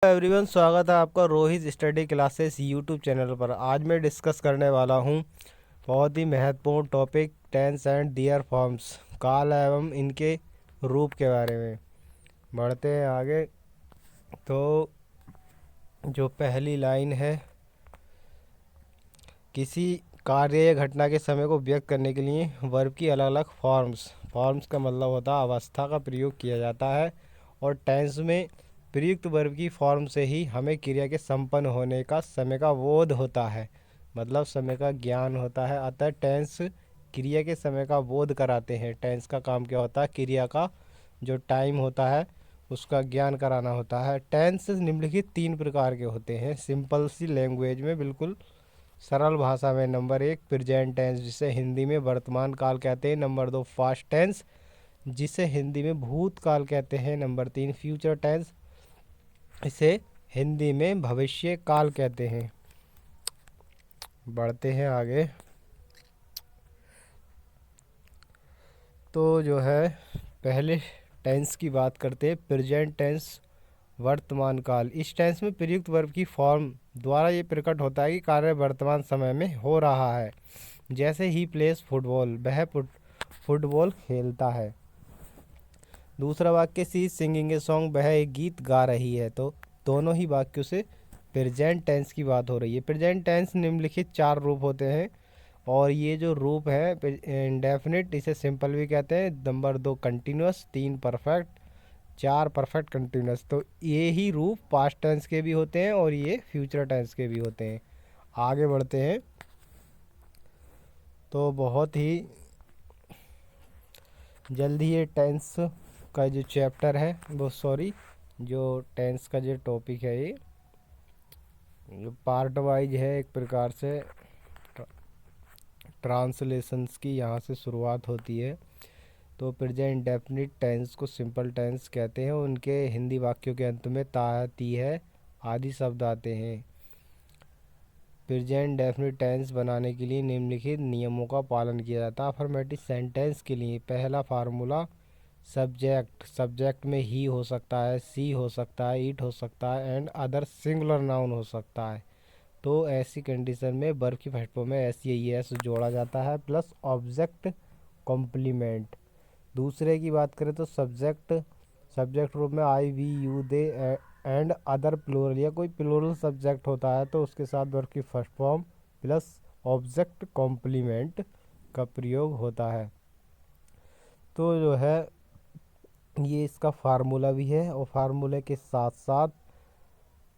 Everyone, स्वागत है आपका Rohit study classes YouTube channel पर। आज मैं डिस्कस करने वाला हूँ बहुत ही महत्वपूर्ण topic tense and their forms, काल एवं इनके रूप के बारे में। बढ़ते हैं आगे। तो जो पहली लाइन है, किसी कार्य या घटना के समय को व्यक्त करने के लिए वर्ब की अलग अलग फॉर्म्स का मतलब होता है अवस्था का प्रयोग किया जाता है, और टेंस में प्रयुक्त वर्ब की फॉर्म से ही हमें क्रिया के संपन्न होने का समय का बोध होता है, मतलब समय का ज्ञान होता है। अतः टेंस क्रिया के समय का बोध कराते हैं। टेंस का काम क्या होता है? क्रिया का जो टाइम होता है उसका ज्ञान कराना होता है। टेंस निम्नलिखित 3 प्रकार के होते हैं। सिंपल सी लैंग्वेज में, बिल्कुल सरल भाषा में, नंबर 1 प्रेजेंट टेंस, जिसे हिंदी में वर्तमान काल कहते हैं। नंबर 2 पास्ट टेंस, जिसे हिंदी में भूतकाल कहते हैं। नंबर 3 फ्यूचर टेंस, इसे हिंदी में भविष्य काल कहते हैं। बढ़ते हैं आगे। तो जो है पहले टेंस की बात करते हैं, प्रेजेंट टेंस, वर्तमान काल। इस टेंस में प्रयुक्त वर्ब की फॉर्म द्वारा ये प्रकट होता है कि कार्य वर्तमान समय में हो रहा है। जैसे ही प्लेस फुटबॉल, वह फुटबॉल खेलता है। दूसरा वाक्य, सी सिंगिंग ए सॉन्ग, वह एक गीत गा रही है। तो दोनों ही वाक्यों से प्रेजेंट टेंस की बात हो रही है। प्रेजेंट टेंस निम्नलिखित 4 रूप होते हैं, और ये जो रूप है इंडेफिनिट, इसे सिंपल भी कहते हैं। Number 2 continuous, 3 perfect, 4 perfect continuous. तो ये ही रूप पास्ट टेंस के भी होते हैं और ये फ्यूचर टेंस के भी होते हैं। आगे बढ़ते हैं। तो बहुत ही जल्दी ये टेंस का जो चैप्टर है वो जो टेंस का जो टॉपिक है ये पार्ट वाइज है। एक प्रकार से ट्रांसलेशंस की यहाँ से शुरुआत होती है। तो प्रेजेंट इंडेफिनिट टेंस को सिंपल टेंस कहते हैं। उनके हिंदी वाक्यों के अंत में ता, ती है आदि शब्द आते हैं। प्रेजेंट इंडेफिनिट टेंस बनाने के लिए निम्नलिखित नियमों का पालन किया जाता है। अफर्मेटिव सेंटेंस के लिए पहला फार्मूला, सब्जेक्ट में ही हो सकता है, सी हो सकता है, इट हो सकता है, एंड अदर सिंगुलर नाउन हो सकता है। तो ऐसी कंडीशन में वर्ब की फर्स्ट फॉर्म में एस या एस जोड़ा जाता है, प्लस ऑब्जेक्ट कॉम्प्लीमेंट। दूसरे की बात करें तो सब्जेक्ट रूप में I, we, you, they and other plural, या कोई प्लूरल सब्जेक्ट होता है तो उसके साथ वर्ब की first form plus object complement का प्रयोग होता है। तो जो है ये इसका फार्मूला भी है, और फार्मूले के साथ साथ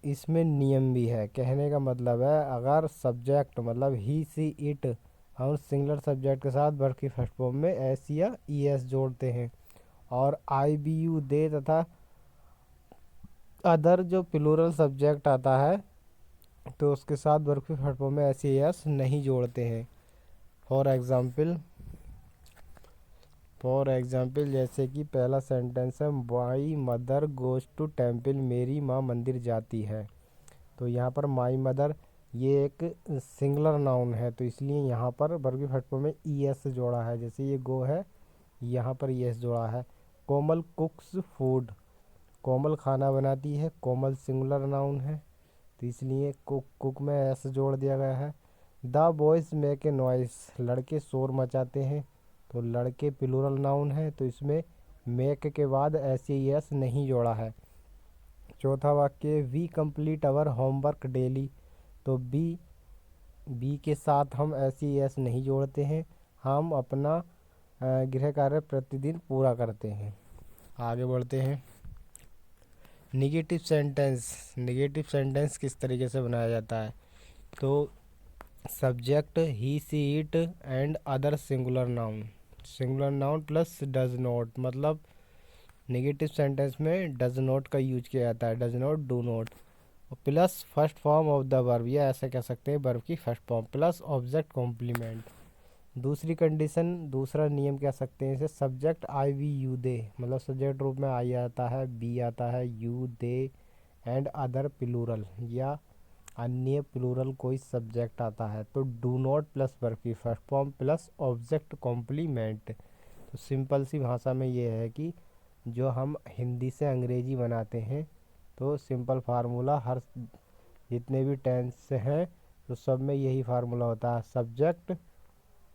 इसमें नियम भी है। कहने का मतलब है, अगर सब्जेक्ट मतलब ही, सी, इट, हम सिंगुलर सब्जेक्ट के साथ वर्ब की फर्स्ट फॉर्म में एस या ई एस जोड़ते हैं, और आई, बी, यू, दे तथा अदर जो प्लूरल सब्जेक्ट आता है तो उसके साथ वर्ब की फर्स्ट फॉर्म में एस या एस नहीं जोड़ते हैं। फॉर एग्जाम्पल जैसे कि पहला सेंटेंस है, my mother goes to temple, मेरी माँ मंदिर जाती है। तो यहाँ पर माई मदर ये एक सिंगुलर नाउन है, तो इसलिए यहाँ पर वर्ब की फर्स्ट फॉर्म में ई एस जोड़ा है। जैसे ये गो है, यहाँ पर ई एस जोड़ा है। कोमल कुक्स फूड, कोमल खाना बनाती है, कोमल सिंगुलर नाउन है तो इसलिए कुक में एस जोड़ दिया गया है। The boys make a noise, लड़के शोर मचाते हैं, तो लड़के प्लूरल नाउन है तो इसमें मेक के बाद एस या एस नहीं जोड़ा है। चौथा वाक्य, we complete our homework daily, तो बी के साथ हम एस या एस नहीं जोड़ते हैं, हम अपना गृह कार्य प्रतिदिन पूरा करते हैं। आगे बढ़ते हैं। निगेटिव सेंटेंस किस तरीके से बनाया जाता है? तो subject he, she, it and other singular noun plus does not, मतलब निगेटिव सेंटेंस में डज नॉट का यूज किया जाता है, does not, do not, plus first form of the verb, या ऐसा कह सकते हैं वर्ब की first form, plus object complement. दूसरी कंडीशन, दूसरा नियम कह सकते हैं इसे, subject I, we, you, they, मतलब सब्जेक्ट रूप में आई आता है, बी आता है, you, they and other plural या अन्य प्लूरल कोई सब्जेक्ट आता है, तो डू नॉट प्लस वर्ब की first form plus object complement. तो सिंपल सी भाषा में ये है कि जो हम हिंदी से अंग्रेजी बनाते हैं तो सिंपल फार्मूला हर जितने भी टेंस हैं तो सब में यही फार्मूला होता है, सब्जेक्ट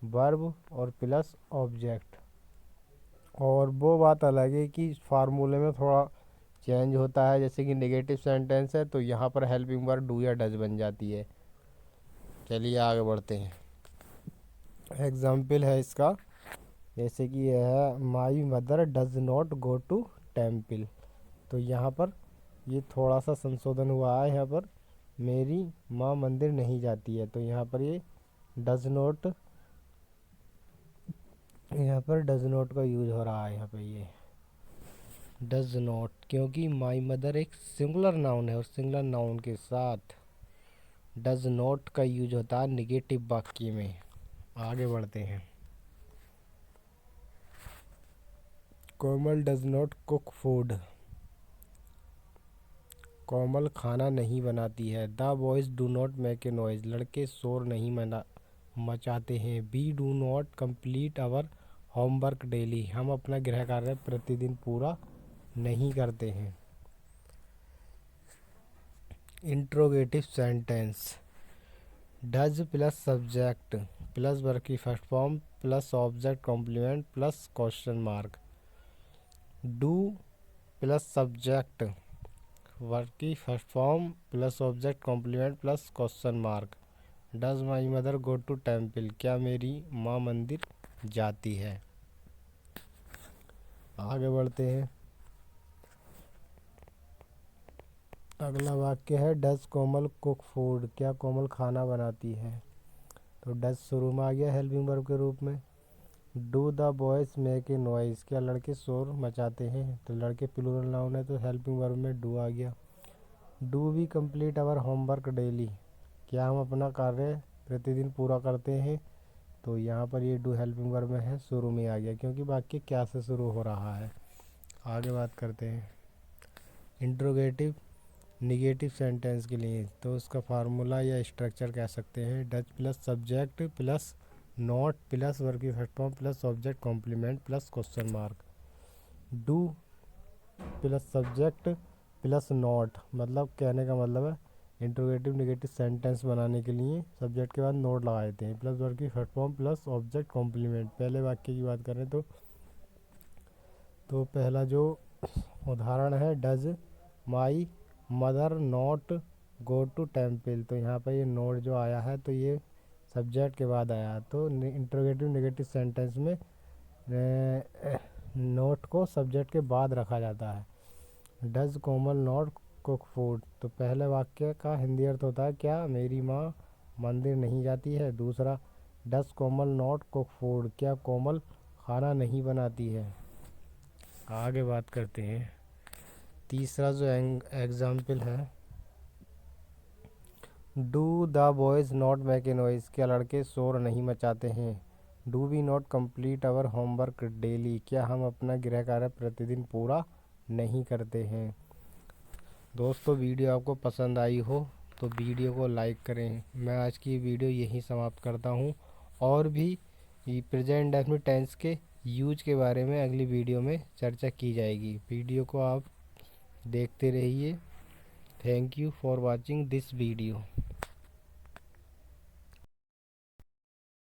वर्ब और प्लस ऑब्जेक्ट। और वो बात अलग है कि फार्मूले में थोड़ा चेंज होता है, जैसे कि नेगेटिव सेंटेंस है तो यहाँ पर हेल्पिंग वर्ब डू या डज बन जाती है। चलिए आगे बढ़ते हैं। एग्जाम्पल है इसका, जैसे कि यह है my mother does not go to temple. तो यहाँ पर ये थोड़ा सा संशोधन हुआ है, यहाँ पर मेरी माँ मंदिर नहीं जाती है, तो यहाँ पर ये डज नॉट, यहाँ पर डज नॉट का यूज हो रहा है। यहाँ पे ये डज नॉट, क्योंकि माई मदर एक सिंगुलर नाउन है और सिंगुलर नाउन के साथ डज नॉट का यूज होता है निगेटिव वाक्य में। आगे बढ़ते हैं। Komal does not cook food. Komal खाना नहीं बनाती है। The boys do not make a noise. लड़के शोर नहीं मचाते हैं। We do not complete our homework daily. हम अपना गृह कार्य प्रतिदिन पूरा नहीं करते हैं। Interrogative sentence, does plus subject plus verb की first form plus object complement plus question mark. Do plus subject verb की first form plus object complement plus question mark. Does my mother go to temple. क्या मेरी माँ मंदिर जाती है। आगे बढ़ते हैं। अगला वाक्य है डज कोमल कुक फूड। क्या कोमल खाना बनाती है। तो डज शुरू में आ गया हेल्पिंग वर्ब के रूप में। Do the boys make a noise. क्या लड़के शोर मचाते हैं। तो लड़के प्लूरल नाउन है तो हेल्पिंग वर्ब में डू आ गया। Do we complete our homework daily. क्या हम अपना कार्य प्रतिदिन पूरा करते हैं। तो यहाँ पर ये डू हेल्पिंग वर्ब में है, शुरू में आ गया क्योंकि वाक्य क्या से शुरू हो रहा है। आगे बात करते हैं इंट्रोगेटिव निगेटिव सेंटेंस के लिए। तो उसका फार्मूला या स्ट्रक्चर कह सकते हैं, does plus subject plus not plus verb की first form plus object complement plus question mark. Do plus subject plus not, मतलब कहने का मतलब है इंट्रोगेटिव निगेटिव सेंटेंस बनाने के लिए सब्जेक्ट के बाद नोट लगा देते हैं, प्लस वर्ब की first form plus object complement. पहले वाक्य की बात करें तो पहला जो उदाहरण है, does my mother not go to temple. तो यहाँ पर ये नोट जो आया है तो ये सब्जेक्ट के बाद आया, तो इंट्रोगेटिव नेगेटिव सेंटेंस में नोट को सब्जेक्ट के बाद रखा जाता है। Does Komal not cook food, तो पहले वाक्य का हिंदी अर्थ होता है क्या मेरी माँ मंदिर नहीं जाती है। दूसरा, does Komal not cook food, क्या कोमल खाना नहीं बनाती है। आगे बात करते हैं। तीसरा जो एग्जाम्पल है, do the boys not make a noise. क्या लड़के शोर नहीं मचाते हैं। Do we not complete our homework daily. क्या हम अपना गृह कार्य प्रतिदिन पूरा नहीं करते हैं। दोस्तों वीडियो आपको पसंद आई हो तो वीडियो को लाइक करें। मैं आज की वीडियो यहीं समाप्त करता हूँ, और भी प्रेजेंट इंडेफिनिट टेंस के यूज के बारे में अगली वीडियो में चर्चा की जाएगी। वीडियो को आप देखते रहिए। Thank you for watching this video.